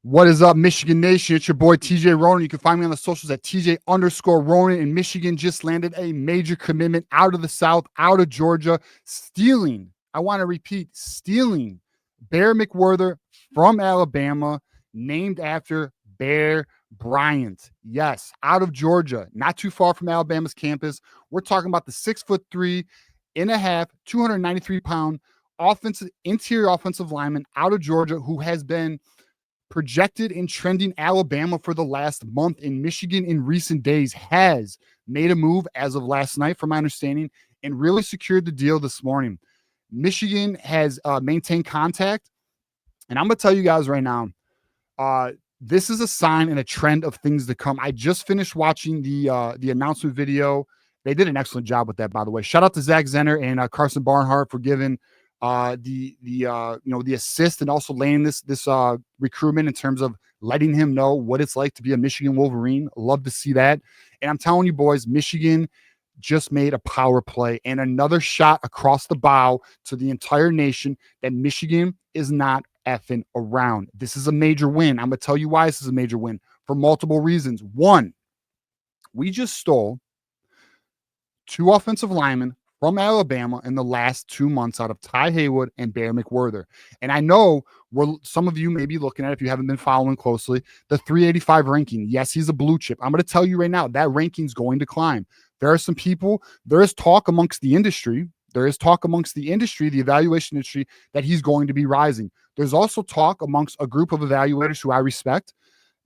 What is up, Michigan Nation? It's your boy TJ Ronin. You can find me on the socials at TJ_Ronin. And Michigan just landed a major commitment out of the South, out of Georgia, stealing. I want to repeat, stealing Bear McWhorter from Alabama, named after Bear Bryant. Yes, out of Georgia, not too far from Alabama's campus. We're talking about the 6'3.5", 293-pound interior offensive lineman out of Georgia who has been projected and trending Alabama for the last month. In Michigan in recent days has made a move as of last night, from my understanding, and really secured the deal this morning. Michigan has maintained contact, and I'm going to tell you guys right now, this is a sign and a trend of things to come. I just finished watching the announcement video. They did an excellent job with that, by the way. Shout out to Zach Zenner and Carson Barnhart for giving the assist and also laying this recruitment in terms of letting him know what it's like to be a Michigan Wolverine. Love to see that. And I'm telling you, boys, Michigan just made a power play and another shot across the bow to the entire nation that Michigan is not effing around. This is a major win. I'm going to tell you why this is a major win for multiple reasons. One, we just stole 2 offensive linemen from Alabama in the last 2 months out of Ty Haywood and Bear McWhorter. And I know some of you may be looking at, if you haven't been following closely, the 385 ranking. Yes, he's a blue chip. I'm going to tell you right now, that ranking's going to climb. There are some people, there is talk amongst the industry, the evaluation industry, that he's going to be rising. There's also talk amongst a group of evaluators who I respect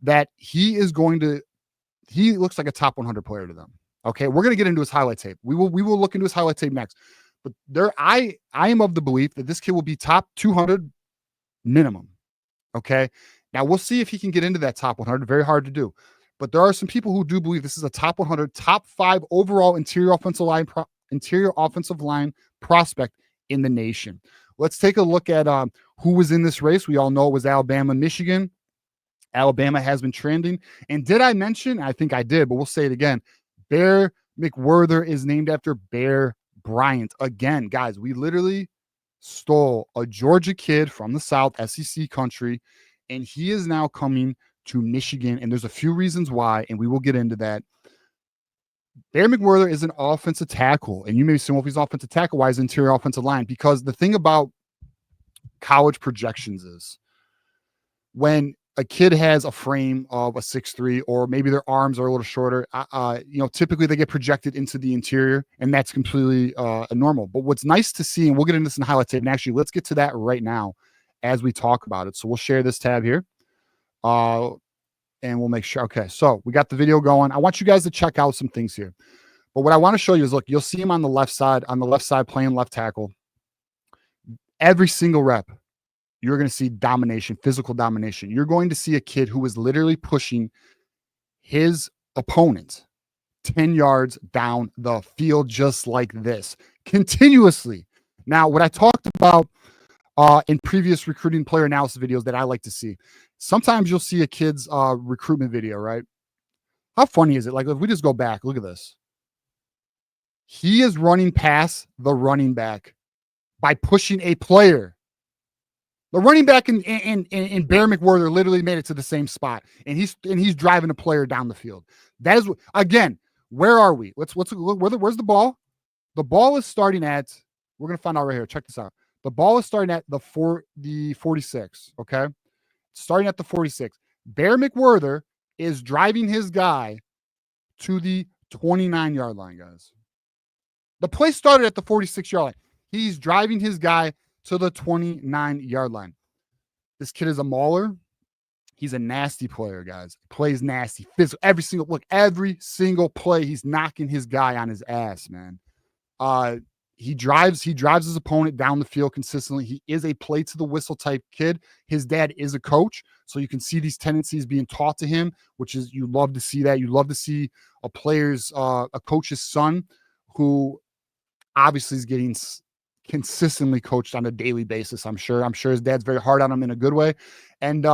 that he looks like a top 100 player to them. Okay, we're going to get into his highlight tape. We will look into his highlight tape next. But I am of the belief that this kid will be top 200 minimum. Okay, now we'll see if he can get into that top 100. Very hard to do. But there are some people who do believe this is a top 100, top 5 overall interior offensive line prospect in the nation. Let's take a look at who was in this race. We all know it was Alabama, Michigan. Alabama has been trending. And did I mention? I think I did, but we'll say it again. Bear McWhorter is named after Bear Bryant. Again, guys, we literally stole a Georgia kid from the South, SEC country, and he is now coming to Michigan. And there's a few reasons why, and we will get into that. Bear McWhorter is an offensive tackle, and you may say, well, if he's offensive tackle, why is interior offensive line? Because the thing about college projections is when a kid has a frame of a 6'3", or maybe their arms are a little shorter, typically they get projected into the interior, and that's completely normal. But what's nice to see, and we'll get into this in highlight tape, and actually let's get to that right now as we talk about it. So we'll share this tab here, and we'll make sure. Okay, so we got the video going. I want you guys to check out some things here. But what I want to show you is, look, you'll see him on the left side playing left tackle. Every single rep, you're going to see domination, physical domination. You're going to see a kid who is literally pushing his opponent 10 yards down the field just like this, continuously. Now, what I talked about in previous recruiting player analysis videos that I like to see, sometimes you'll see a kid's recruitment video, right? How funny is it? Like, if we just go back, look at this. He is running past the running back by pushing a player. The running back and Bear McWhorter literally made it to the same spot, and he's driving a player down the field. That is, again, where are we? Where's the ball? The ball is starting at. We're gonna find out right here. Check this out. The ball is starting at the 46. Okay, starting at the 46. Bear McWhorter is driving his guy to the 29-yard line, guys. The play started at the 46-yard line. He's driving his guy to the 29-yard line. This kid is a mauler. He's a nasty player, guys. Plays nasty. Physical. Every single play, he's knocking his guy on his ass, man. He drives his opponent down the field consistently. He is a play to the whistle type kid. His dad is a coach, so you can see these tendencies being taught to him, which is, you love to see that. You love to see a coach's son who obviously is getting consistently coached on a daily basis. I'm sure his dad's very hard on him in a good way. And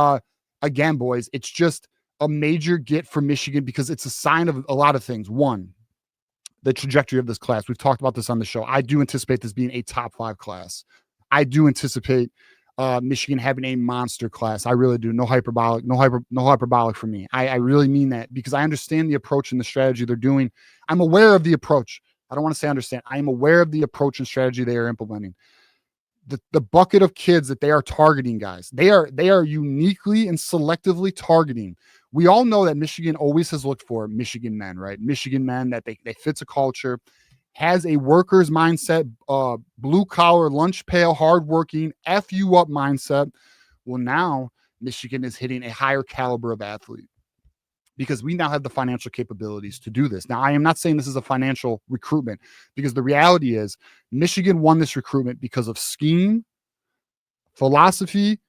again, boys, it's just a major get for Michigan because it's a sign of a lot of things. One, the trajectory of this class. We've talked about this on the show. I do anticipate this being a top 5 class. I do anticipate Michigan having a monster class. I really do. No hyperbolic for me. I really mean that because I understand the approach and the strategy they're doing. I'm aware of the approach. I don't want to say understand. I am aware of the approach and strategy they are implementing. The bucket of kids that they are targeting, guys. They are uniquely and selectively targeting. We all know that Michigan always has looked for Michigan men, right? Michigan men that they fits a culture, has a worker's mindset, blue collar, lunch pail, hardworking, F you up mindset. Well, now Michigan is hitting a higher caliber of athlete because we now have the financial capabilities to do this. Now, I am not saying this is a financial recruitment because the reality is Michigan won this recruitment because of scheme, philosophy,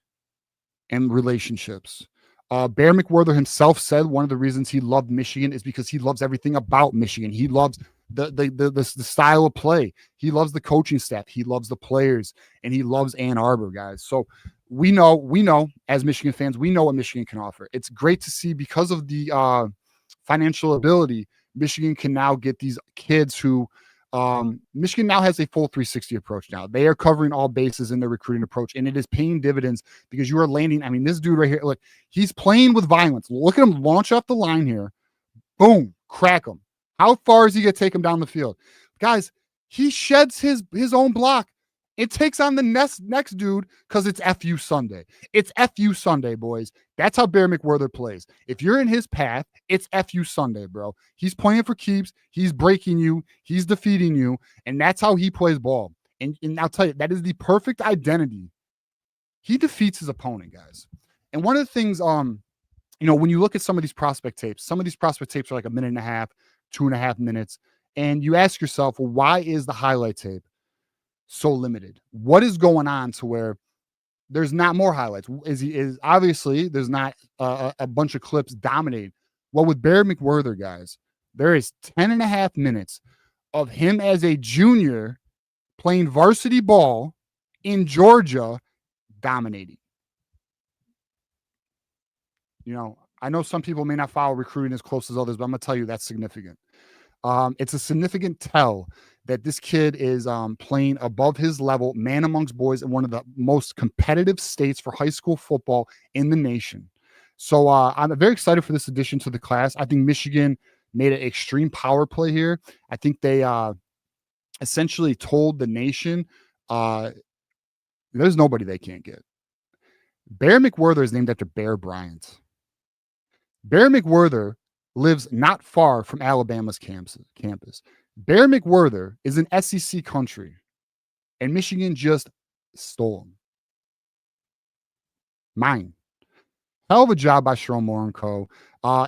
and relationships. Bear McWhorter himself said one of the reasons he loved Michigan is because he loves everything about Michigan. He loves the style of play. He loves the coaching staff. He loves the players, and he loves Ann Arbor, guys. So we know as Michigan fans, we know what Michigan can offer. It's great to see because of the financial ability, Michigan can now get these kids who Michigan now has a full 360 approach now. They are covering all bases in their recruiting approach, and it is paying dividends because you are landing. I mean, this dude right here, look, he's playing with violence. Look at him launch off the line here. Boom, crack him. How far is he going to take him down the field? Guys, he sheds his own block. It takes on the next dude because it's FU Sunday. It's FU Sunday, boys. That's how Bear McWhorter plays. If you're in his path, it's FU Sunday, bro. He's playing for keeps. He's breaking you. He's defeating you. And that's how he plays ball. And I'll tell you, that is the perfect identity. He defeats his opponent, guys. And one of the things, when you look at some of these prospect tapes are like a minute and a half, 2.5 minutes. And you ask yourself, well, why is the highlight tape so limited? What is going on to where there's not more highlights? Is obviously there's not a bunch of clips dominating. Well, with Bear McWhorter, guys, there is 10.5 minutes of him as a junior playing varsity ball in Georgia, dominating. I know some people may not follow recruiting as close as others, but I'm going to tell you that's significant. It's a significant tell that this kid is playing above his level, man amongst boys, in one of the most competitive states for high school football in the nation. So I'm very excited for this addition to the class. I think Michigan made an extreme power play here. I think they essentially told the nation there's nobody they can't get. Bear McWhorter is named after Bear Bryant. Bear McWhorter lives not far from Alabama's campus. Bear McWhorter is an SEC country, and Michigan just stole him. Mine. Hell of a job by Sharon Moore and Co.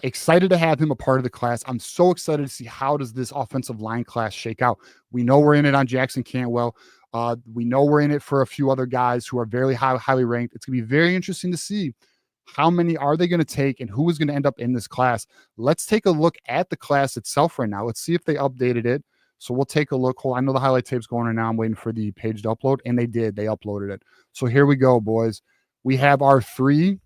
Excited to have him a part of the class. I'm so excited to see how does this offensive line class shake out. We know we're in it on Jackson Cantwell. We know we're in it for a few other guys who are very highly ranked. It's going to be very interesting to see how many are they going to take and who is going to end up in this class. Let's take a look at the class itself right now. Let's see if they updated it. So we'll take a look. I know the highlight tape's going on now. I'm waiting for the page to upload, and they did. They uploaded it. So here we go, boys. We have our three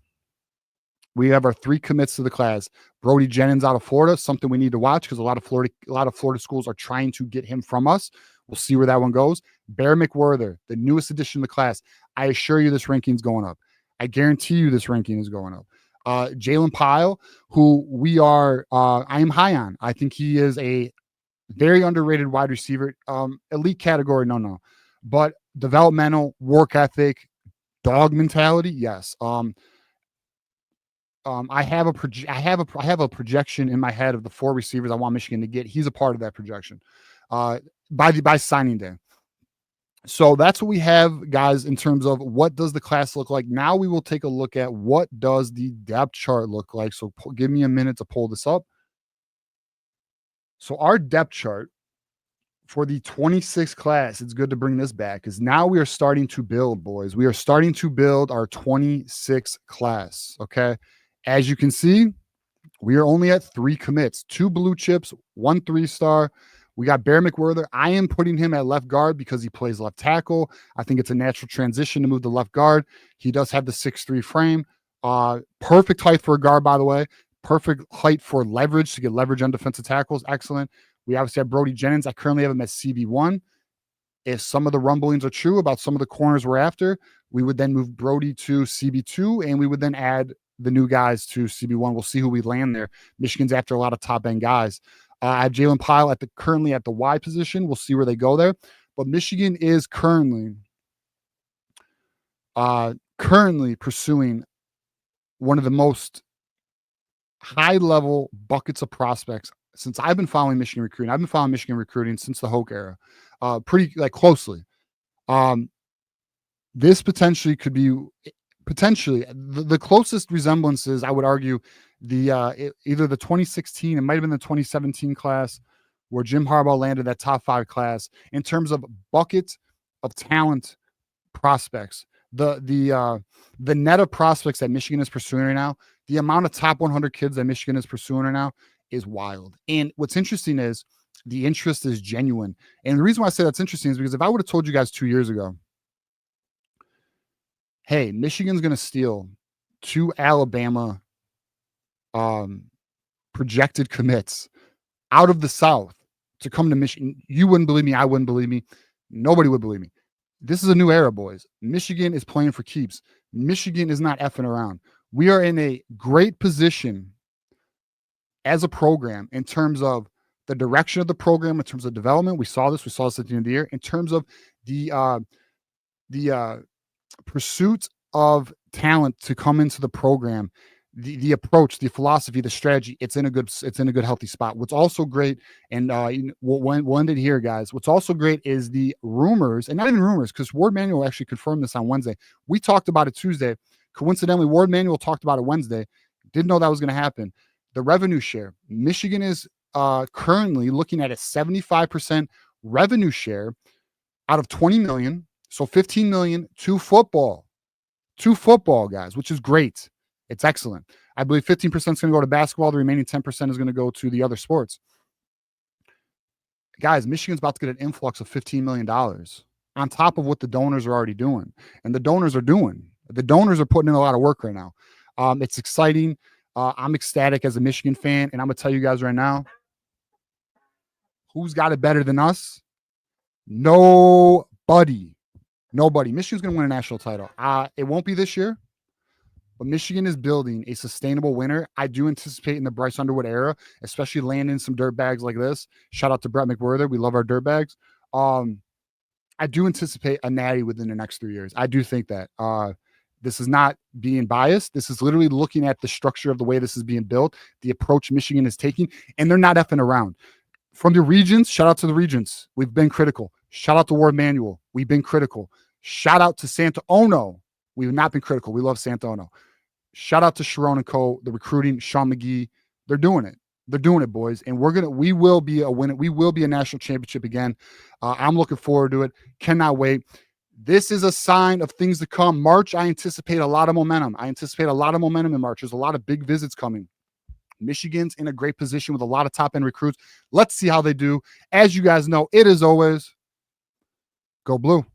commits to the class. Brody Jennings out of Florida, something we need to watch because a lot of Florida schools are trying to get him from us. We'll see where that one goes. Bear McWhorter, the newest addition to the class. I assure you this ranking's going up. I guarantee you this ranking is going up. Jalen Pyle, who I am high on. I think he is a very underrated wide receiver. Elite category, no. But developmental, work ethic, dog mentality, yes. I have a projection in my head of the 4 receivers I want Michigan to get. He's a part of that projection by signing day. So that's what we have, guys, in terms of what does the class look like. Now we will take a look at what does the depth chart look like. So give me a minute to pull this up. So our depth chart for the 26th class, it's good to bring this back because now we are starting to build, boys. We are starting to build our 26th class, okay? As you can see, we are only at 3 commits, 2 blue chips, 1 3-star. We got Bear McWhorter. I am putting him at left guard because he plays left tackle. I think it's a natural transition to move to left guard. He does have the 6'3" frame. Perfect height for a guard, by the way. Perfect height for leverage, to get leverage on defensive tackles. Excellent. We obviously have Brody Jennings. I currently have him at CB1. If some of the rumblings are true about some of the corners we're after, We would then move Brody to CB2, and we would then add the new guys to CB1. We'll see who we land there. Michigan's after a lot of top end guys. I have Jalen Pyle currently at the Y position. We'll see where they go there. But Michigan is currently pursuing one of the most high-level buckets of prospects since I've been following Michigan recruiting. I've been following Michigan recruiting since the Hoke era, pretty closely. This potentially could be the closest resemblances, I would argue, either the 2016, it might have been the 2017 class where Jim Harbaugh landed that top 5 class in terms of bucket of talent prospects. The net of prospects that Michigan is pursuing right now, the amount of top 100 kids that Michigan is pursuing right now is wild. And what's interesting is the interest is genuine. And the reason why I say that's interesting is because if I would have told you guys 2 years ago, hey, Michigan's going to steal 2 Alabama projected commits out of the South to come to Michigan, you wouldn't believe me. I wouldn't believe me. Nobody would believe me. This is a new era, boys. Michigan is playing for keeps. Michigan is not effing around. We are in a great position as a program in terms of the direction of the program, in terms of development. We saw this at the end of the year. In terms of the pursuit of talent to come into the program, the approach, the philosophy, the strategy, it's in a good healthy spot. What's also great, and we'll end it here, guys. What's also great is the rumors, and not even rumors, because Ward Manuel actually confirmed this on Wednesday. We talked about it Tuesday. Coincidentally, Ward Manuel talked about it Wednesday. Didn't know that was going to happen. The revenue share. Michigan is currently looking at a 75% revenue share out of 20 million. So 15 million to football, guys, which is great. It's excellent. I believe 15% is going to go to basketball. The remaining 10% is going to go to the other sports. Guys, Michigan's about to get an influx of $15 million on top of what the donors are already doing. And the donors are putting in a lot of work right now. It's exciting. I'm ecstatic as a Michigan fan. And I'm going to tell you guys right now, who's got it better than us? Nobody. Michigan's going to win a national title. It won't be this year. But Michigan is building a sustainable winner. I do anticipate in the Bryce Underwood era, especially landing some dirt bags like this. Shout out to Bear McWhorter. We love our dirt bags. I do anticipate a natty within the next 3 years. I do think that. This is not being biased. This is literally looking at the structure of the way this is being built, the approach Michigan is taking, and they're not effing around. From the regions, shout out to the regions. We've been critical. Shout out to Ward Manuel. We've been critical. Shout out to Santa Ono. We've not been critical. We love Santa Ono. Shout out to Sharon and Co., the recruiting, Sean McGee. They're doing it. They're doing it, boys. And we will be a winner. We will be a national championship again. I'm looking forward to it. Cannot wait. This is a sign of things to come. March, I anticipate a lot of momentum. In March. There's a lot of big visits coming. Michigan's in a great position with a lot of top-end recruits. Let's see how they do. As you guys know, it is always go blue.